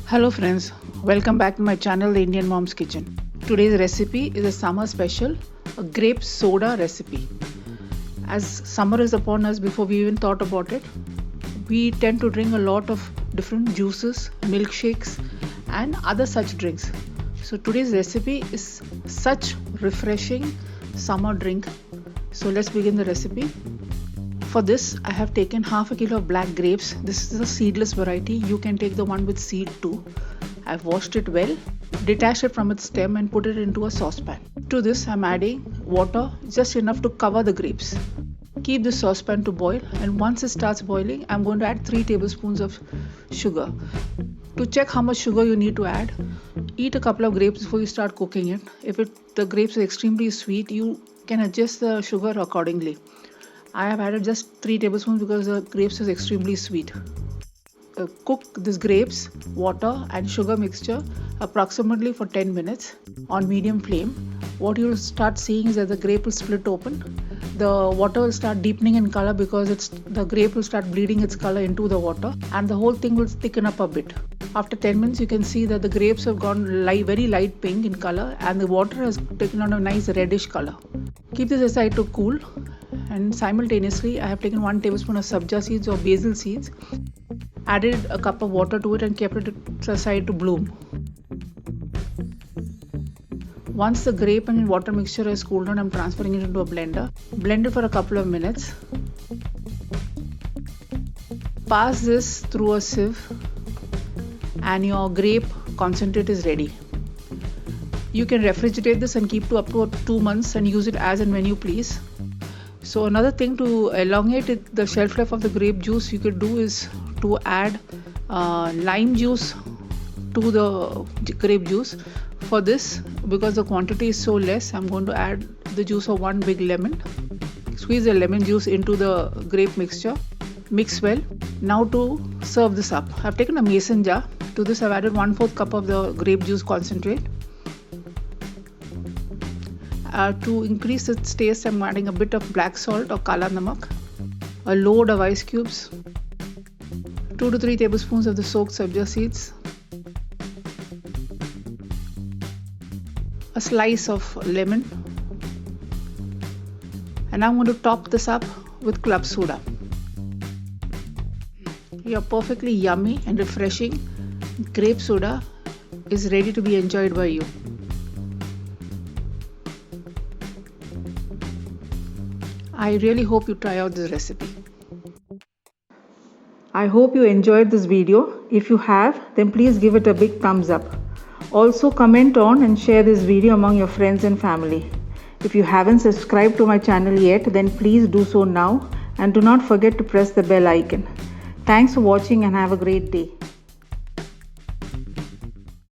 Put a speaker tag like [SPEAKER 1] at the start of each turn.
[SPEAKER 1] Hello friends, welcome back to my channel, The Indian Mom's Kitchen. Today's recipe is a summer special, a grape soda recipe. As summer is upon us, before we even thought about it, we tend to drink a lot of different juices, milkshakes and other such drinks. So today's recipe is such refreshing summer drink. So let's begin the recipe. For this, I have taken half a kilo of black grapes. This is a seedless variety. You can take the one with seed too. I've washed it well, detached it from its stem and put it into a saucepan. To this, I'm adding water just enough to cover the grapes. Keep the saucepan to boil, and once it starts boiling, I'm going to add 3 tablespoons of sugar. To check how much sugar you need to add, eat a couple of grapes before you start cooking it. If the grapes are extremely sweet, you can adjust the sugar accordingly. I have added just 3 tablespoons because the grapes is extremely sweet. Cook this grapes, water and sugar mixture approximately for 10 minutes on medium flame. What you will start seeing is that the grape will split open. The water will start deepening in color because the grape will start bleeding its color into the water, and the whole thing will thicken up a bit. After 10 minutes, you can see that the grapes have gone very light pink in color and the water has taken on a nice reddish color. Keep this aside to cool, and simultaneously I have taken 1 tablespoon of Sabza seeds or Basil seeds, added a cup of water to it and kept it aside to bloom. Once the grape and water mixture is cooled down, I'm transferring it into a blender. Blend it for a couple of minutes. Pass this through a sieve and your grape concentrate is ready. You can refrigerate this and keep up to 2 months and use it as and when you please. So another thing to elongate the shelf life of the grape juice you could do is to add lime juice to the grape juice. For this, because the quantity is so less, I'm going to add the juice of 1 big lemon. Squeeze the lemon juice into the grape mixture. Mix well. Now to serve this up, I've taken a mason jar. To this I've added 1/4 cup of the grape juice concentrate. To increase its taste, I'm adding a bit of black salt or kala namak, a load of ice cubes, 2 to 3 tablespoons of the soaked sabza seeds, a slice of lemon, and I'm going to top this up with club soda. Your perfectly yummy and refreshing grape soda is ready to be enjoyed by you. I really hope you try out this recipe. I hope you enjoyed this video. If you have, then please give it a big thumbs up. Also comment on and share this video among your friends and family. If you haven't subscribed to my channel yet, then please do so now, and do not forget to press the bell icon. Thanks for watching and have a great day.